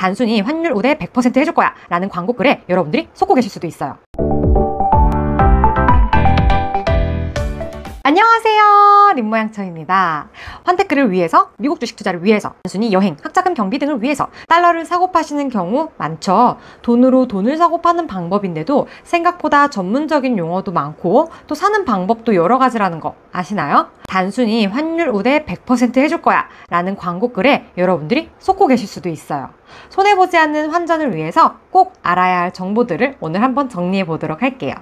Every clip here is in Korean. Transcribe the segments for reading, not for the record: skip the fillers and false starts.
단순히 환율 우대 100% 해줄 거야 라는 광고글에 여러분들이 속고 계실 수도 있어요. 안녕하세요, 림모양처입니다. 환테크를 위해서, 미국 주식 투자를 위해서, 단순히 여행, 학자금 경비 등을 위해서 달러를 사고 파시는 경우 많죠. 돈으로 돈을 사고 파는 방법인데도 생각보다 전문적인 용어도 많고 또 사는 방법도 여러 가지라는 거 아시나요? 단순히 환율 우대 100% 해줄 거야 라는 광고글에 여러분들이 속고 계실 수도 있어요. 손해보지 않는 환전을 위해서 꼭 알아야 할 정보들을 오늘 한번 정리해 보도록 할게요.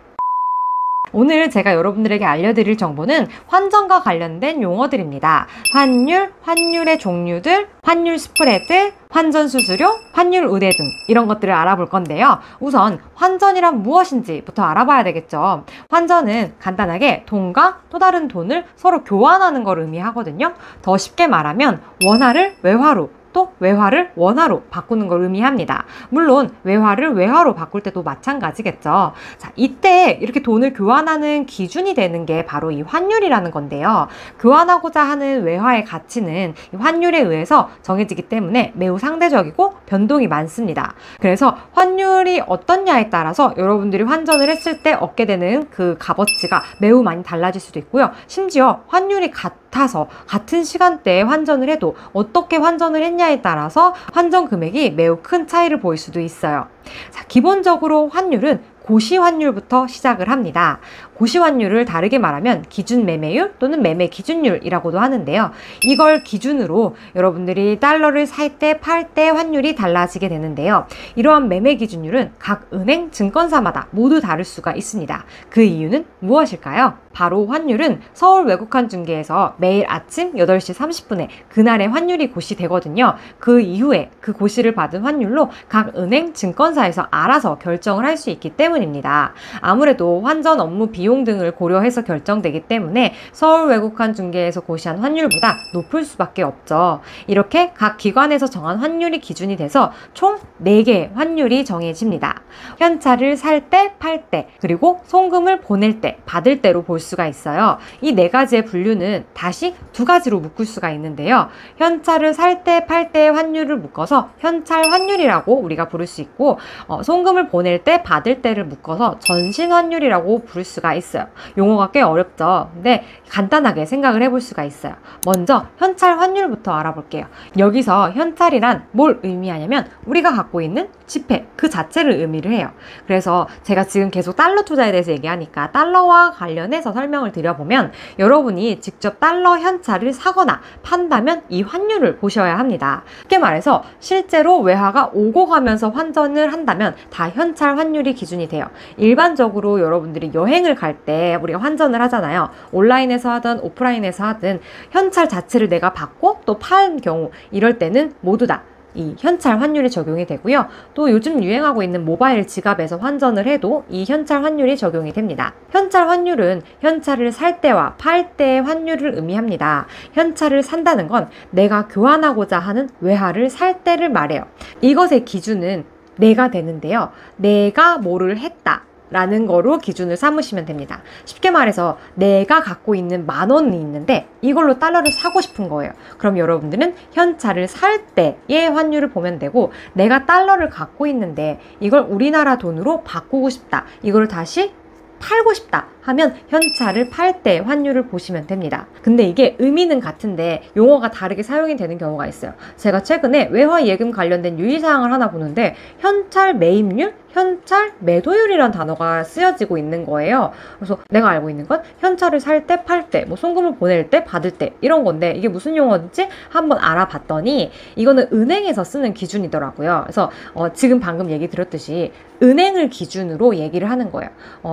오늘 제가 여러분들에게 알려드릴 정보는 환전과 관련된 용어들입니다. 환율, 환율의 종류들, 환율 스프레드, 환전 수수료, 환율 우대 등 이런 것들을 알아볼 건데요. 우선 환전이란 무엇인지부터 알아봐야 되겠죠. 환전은 간단하게 돈과 또 다른 돈을 서로 교환하는 걸 의미하거든요. 더 쉽게 말하면 원화를 외화로, 또 외화를 원화로 바꾸는 걸 의미합니다. 물론 외화를 외화로 바꿀 때도 마찬가지겠죠. 자, 이때 이렇게 돈을 교환하는 기준이 되는 게 바로 이 환율이라는 건데요. 교환하고자 하는 외화의 가치는 이 환율에 의해서 정해지기 때문에 매우 상대적이고 변동이 많습니다. 그래서 환율이 어떻냐에 따라서 여러분들이 환전을 했을 때 얻게 되는 그 값어치가 매우 많이 달라질 수도 있고요. 심지어 환율이 같아서 같은 시간대에 환전을 해도 어떻게 환전을 했냐에 따라서 환전 금액이 매우 큰 차이를 보일 수도 있어요. 자, 기본적으로 환율은 고시환율부터 시작을 합니다. 고시환율을 다르게 말하면 기준 매매율 또는 매매 기준율이라고도 하는데요. 이걸 기준으로 여러분들이 달러를 살 때, 팔 때 환율이 달라지게 되는데요. 이러한 매매 기준율은 각 은행, 증권사마다 모두 다를 수가 있습니다. 그 이유는 무엇일까요? 바로 환율은 서울 외국환중개에서 매일 아침 8시 30분에 그날의 환율이 고시되거든요. 그 이후에 그 고시를 받은 환율로 각 은행, 증권사에서 알아서 결정을 할 수 있기 때문입니다. 아무래도 환전 업무 비용 등을 고려해서 결정되기 때문에 서울 외국환중개에서 고시한 환율보다 높을 수밖에 없죠. 이렇게 각 기관에서 정한 환율이 기준이 돼서 총 4개의 환율이 정해집니다. 현찰을 살 때, 팔 때, 그리고 송금을 보낼 때, 받을 때로 볼 수가 있어요. 이 4가지의 분류는 다시 2가지로 묶을 수가 있는데요. 현찰을 살 때, 팔 때의 환율을 묶어서 현찰 환율이라고 우리가 부를 수 있고, 송금을 보낼 때, 받을 때를 묶어서 전신 환율이라고 부를 수가 있어요. 용어가 꽤 어렵죠. 근데 간단하게 생각을 해볼 수가 있어요. 먼저 현찰 환율부터 알아볼게요. 여기서 현찰이란 뭘 의미하냐면 우리가 갖고 있는 지폐 그 자체를 의미를 해요. 그래서 제가 지금 계속 달러 투자에 대해서 얘기하니까 달러와 관련해서 설명을 드려보면 여러분이 직접 달러 현찰을 사거나 판다면 이 환율을 보셔야 합니다. 쉽게 말해서 실제로 외화가 오고 가면서 환전을 한다면 다 현찰 환율이 기준이 돼요. 일반적으로 여러분들이 여행을 갈 때 우리가 환전을 하잖아요. 온라인에서 하든 오프라인에서 하든 현찰 자체를 내가 받고 또 파는 경우 이럴 때는 모두 다 이 현찰 환율이 적용이 되고요. 또 요즘 유행하고 있는 모바일 지갑에서 환전을 해도 이 현찰 환율이 적용이 됩니다. 현찰 환율은 현찰을 살 때와 팔 때의 환율을 의미합니다. 현찰을 산다는 건 내가 교환하고자 하는 외화를 살 때를 말해요. 이것의 기준은 내가 되는데요. 내가 뭐를 했다 라는 거로 기준을 삼으시면 됩니다. 쉽게 말해서 내가 갖고 있는 10,000원이 있는데 이걸로 달러를 사고 싶은 거예요. 그럼 여러분들은 현찰을 살 때의 환율을 보면 되고, 내가 달러를 갖고 있는데 이걸 우리나라 돈으로 바꾸고 싶다, 이걸 다시 팔고 싶다 하면 현찰을 팔 때 환율을 보시면 됩니다. 근데 이게 의미는 같은데 용어가 다르게 사용이 되는 경우가 있어요. 제가 최근에 외화 예금 관련된 유의사항을 하나 보는데 현찰 매입률, 현찰 매도율이란 단어가 쓰여지고 있는 거예요. 그래서 내가 알고 있는 건 현찰을 살 때, 팔 때, 뭐 송금을 보낼 때, 받을 때 이런 건데 이게 무슨 용어인지 한번 알아봤더니 이거는 은행에서 쓰는 기준이더라고요. 그래서 지금 방금 얘기 드렸듯이 은행을 기준으로 얘기를 하는 거예요.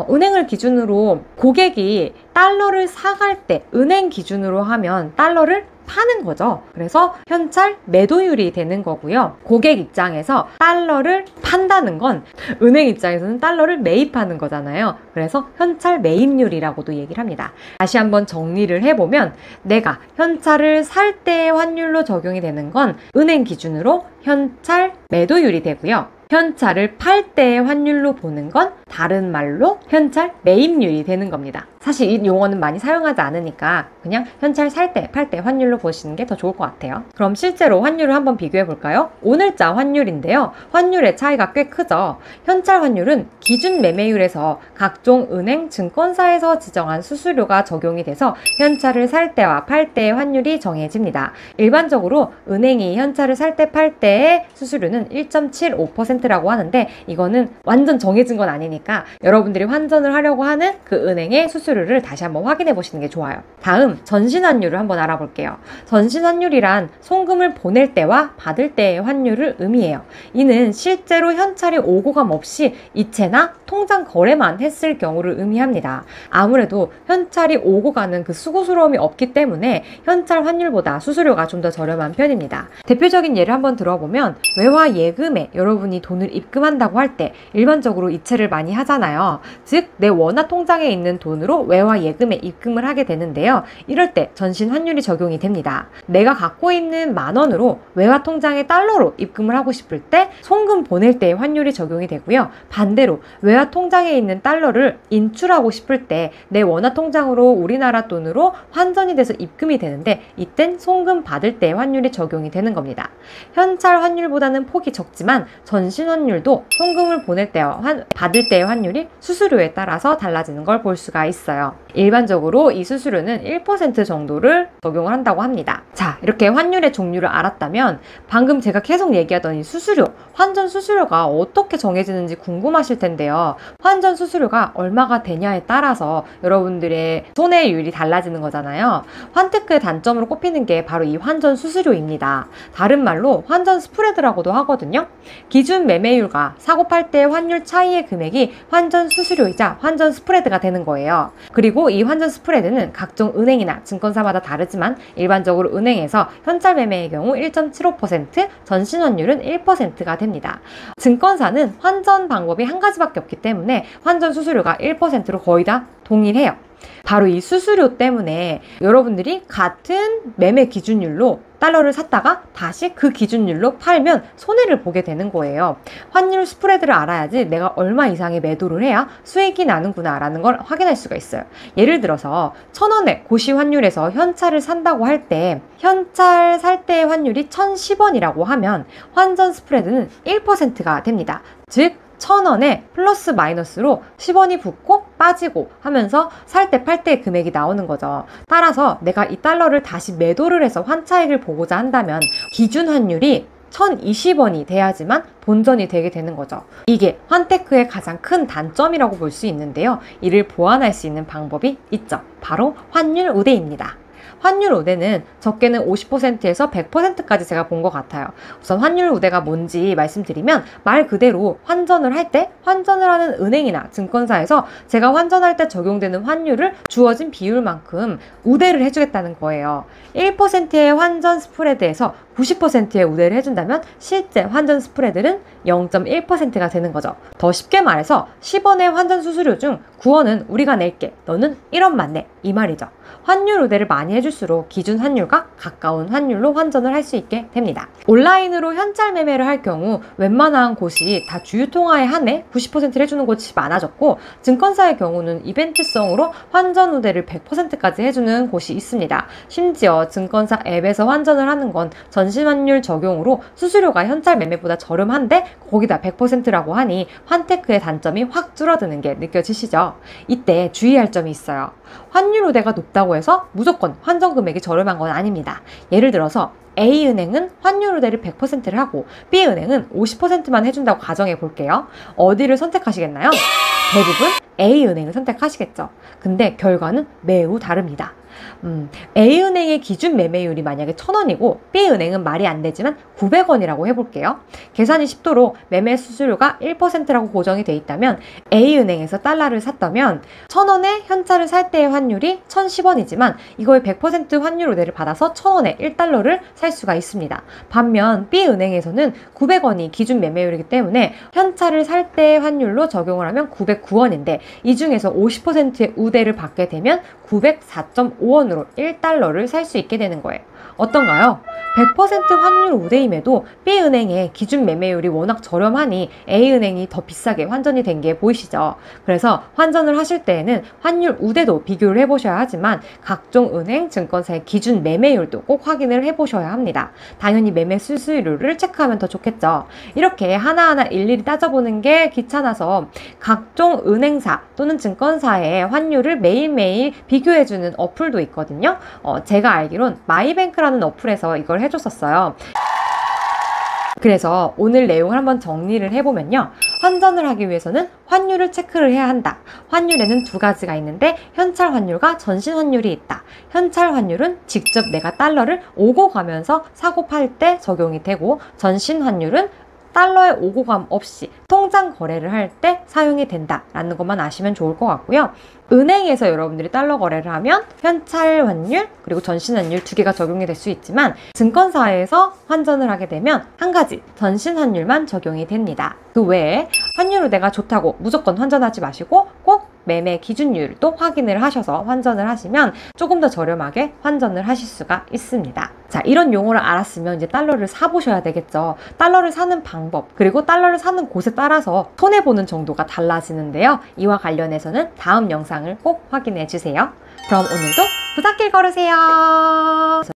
은행을 기준으로 고객이 달러를 사갈 때 은행 기준으로 하면 달러를 파는 거죠. 그래서 현찰 매도율이 되는 거고요. 고객 입장에서 달러를 판다는 건 은행 입장에서는 달러를 매입하는 거잖아요. 그래서 현찰 매입률이라고도 얘기를 합니다. 다시 한번 정리를 해보면 내가 현찰을 살 때의 환율로 적용이 되는 건 은행 기준으로 현찰 매도율이 되고요. 현찰을 팔 때의 환율로 보는 건 다른 말로 현찰 매입률이 되는 겁니다. 사실 이 용어는 많이 사용하지 않으니까 그냥 현찰 살 때, 팔 때 환율로 보시는 게 더 좋을 것 같아요. 그럼 실제로 환율을 한번 비교해 볼까요? 오늘자 환율인데요. 환율의 차이가 꽤 크죠. 현찰 환율은 기준 매매율에서 각종 은행, 증권사에서 지정한 수수료가 적용이 돼서 현찰을 살 때와 팔 때의 환율이 정해집니다. 일반적으로 은행이 현찰을 살 때, 팔 때의 수수료는 1.75%라고 하는데 이거는 완전 정해진 건 아니니까 여러분들이 환전을 하려고 하는 그 은행의 수수료를 다시 한번 확인해 보시는 게 좋아요. 다음 전신환율을 한번 알아볼게요. 전신환율이란 송금을 보낼 때와 받을 때의 환율을 의미해요. 이는 실제로 현찰이 오고 감 없이 이체나 통장 거래만 했을 경우를 의미합니다. 아무래도 현찰이 오고 가는 그 수고스러움이 없기 때문에 현찰 환율보다 수수료가 좀 더 저렴한 편입니다. 대표적인 예를 한번 들어보면 외화 예금에 여러분이 돈을 입금한다고 할 때 일반적으로 이체를 많이 하잖아요. 즉 내 원화 통장에 있는 돈으로 외화 예금에 입금을 하게 되는데요. 이럴 때 전신 환율이 적용이 됩니다. 내가 갖고 있는 10,000원으로 외화 통장에 달러로 입금을 하고 싶을 때 송금 보낼 때의 환율이 적용이 되고요. 반대로 외화 통장에 있는 달러를 인출하고 싶을 때 내 원화 통장으로 우리나라 돈으로 환전이 돼서 입금이 되는데 이땐 송금 받을 때의 환율이 적용이 되는 겁니다. 현찰 환율보다는 폭이 적지만 전신 환율도 송금을 보낼 때와 받을 때의 환율이 수수료에 따라서 달라지는 걸 볼 수가 있어요. 일반적으로 이 수수료는 1% 정도를 적용을 한다고 합니다. 자, 이렇게 환율의 종류를 알았다면 방금 제가 계속 얘기하던 이 수수료, 환전 수수료가 어떻게 정해지는지 궁금하실 텐데요. 환전 수수료가 얼마가 되냐에 따라서 여러분들의 손해율이 달라지는 거잖아요. 환테크의 단점으로 꼽히는 게 바로 이 환전 수수료입니다. 다른 말로 환전 스프레드라고도 하거든요. 기준 매매율과 사고 팔 때의 환율 차이의 금액이 환전 수수료이자 환전 스프레드가 되는 거예요. 그리고 이 환전 스프레드는 각종 은행이나 증권사마다 다르지만 일반적으로 은행에서 현찰 매매의 경우 1.75%, 전신 환율은 1%가 됩니다. 증권사는 환전 방법이 한 가지밖에 없기 때문에 환전 수수료가 1%로 거의 다 동일해요. 바로 이 수수료 때문에 여러분들이 같은 매매 기준율로 달러를 샀다가 다시 그 기준율로 팔면 손해를 보게 되는 거예요. 환율 스프레드를 알아야지 내가 얼마 이상의 매도를 해야 수익이 나는구나 라는 걸 확인할 수가 있어요. 예를 들어서 1,000원의 고시 환율에서 현찰을 산다고 할 때 현찰 살 때의 환율이 1,010원이라고 하면 환전 스프레드는 1%가 됩니다. 즉 1,000원에 플러스 마이너스로 10원이 붙고 빠지고 하면서 살 때 팔 때의 금액이 나오는 거죠. 따라서 내가 이 달러를 다시 매도를 해서 환차익을 보고자 한다면 기준 환율이 1,020원이 돼야지만 본전이 되게 되는 거죠. 이게 환테크의 가장 큰 단점이라고 볼 수 있는데요. 이를 보완할 수 있는 방법이 있죠. 바로 환율 우대입니다. 환율 우대는 적게는 50%에서 100%까지 제가 본 것 같아요. 우선 환율 우대가 뭔지 말씀드리면 말 그대로 환전을 할 때 환전을 하는 은행이나 증권사에서 제가 환전할 때 적용되는 환율을 주어진 비율만큼 우대를 해주겠다는 거예요. 1%의 환전 스프레드에서 90%의 우대를 해준다면 실제 환전 스프레드는 0.1%가 되는 거죠. 더 쉽게 말해서 10원의 환전 수수료 중 9원은 우리가 낼게, 너는 1원만 내, 이 말이죠. 환율 우대를 많이 해줄수록 기준 환율과 가까운 환율로 환전을 할 수 있게 됩니다. 온라인으로 현찰 매매를 할 경우 웬만한 곳이 다 주유통화에 한해 90%를 해주는 곳이 많아졌고 증권사의 경우는 이벤트성으로 환전 우대를 100%까지 해주는 곳이 있습니다. 심지어 증권사 앱에서 환전을 하는 건 전신환율 적용으로 수수료가 현찰 매매보다 저렴한데 거기다 100%라고 하니 환테크의 단점이 확 줄어드는 게 느껴지시죠? 이때 주의할 점이 있어요. 환율 우대가 높다고 해서 무조건 환전 금액이 저렴한 건 아닙니다. 예를 들어서 A은행은 환율 우대를 100%를 하고 B은행은 50%만 해준다고 가정해 볼게요. 어디를 선택하시겠나요? 대부분 A은행을 선택하시겠죠. 근데 결과는 매우 다릅니다. A은행의 기준 매매율이 만약에 1,000원이고 B은행은 말이 안 되지만 900원이라고 해볼게요. 계산이 쉽도록 매매 수수료가 1%라고 고정이 돼 있다면 A은행에서 달러를 샀다면 1,000원에 현찰을 살 때의 환율이 1,010원이지만 이거에 100% 환율 우대를 받아서 1,000원에 1달러를 살 수가 있습니다. 반면 B은행에서는 900원이 기준 매매율이기 때문에 현찰을 살 때의 환율로 적용을 하면 909원인데 이 중에서 50%의 우대를 받게 되면 904.5원으로 1달러를 살 수 있게 되는 거예요. 어떤가요? 100% 환율 우대임에도 B은행의 기준 매매율이 워낙 저렴하니 A은행이 더 비싸게 환전이 된 게 보이시죠? 그래서 환전을 하실 때에는 환율 우대도 비교를 해보셔야 하지만 각종 은행, 증권사의 기준 매매율도 꼭 확인을 해보셔야 합니다. 당연히 매매 수수료를 체크하면 더 좋겠죠. 이렇게 하나하나 일일이 따져보는 게 귀찮아서 각종 은행사 또는 증권사의 환율을 매일매일 비교해주는 어플도 있거든요. 제가 알기론 마이뱅크라는 어플에서 이걸 해줬었어요. 그래서 오늘 내용을 한번 정리를 해보면요. 환전을 하기 위해서는 환율을 체크를 해야 한다. 환율에는 두 가지가 있는데 현찰 환율과 전신 환율이 있다. 현찰 환율은 직접 내가 달러를 오고 가면서 사고 팔 때 적용이 되고, 전신 환율은 달러의 오고감 없이 통장 거래를 할 때 사용이 된다라는 것만 아시면 좋을 것 같고요. 은행에서 여러분들이 달러 거래를 하면 현찰 환율 그리고 전신 환율 두 개가 적용이 될 수 있지만, 증권사에서 환전을 하게 되면 한 가지 전신 환율만 적용이 됩니다. 그 외에 환율 우대가 좋다고 무조건 환전하지 마시고 꼭 매매 기준율도 확인을 하셔서 환전을 하시면 조금 더 저렴하게 환전을 하실 수가 있습니다. 자, 이런 용어를 알았으면 이제 달러를 사보셔야 되겠죠. 달러를 사는 방법 그리고 달러를 사는 곳에 따라서 손해보는 정도가 달라지는데요. 이와 관련해서는 다음 영상을 꼭 확인해 주세요. 그럼 오늘도 부잣길 걸으세요.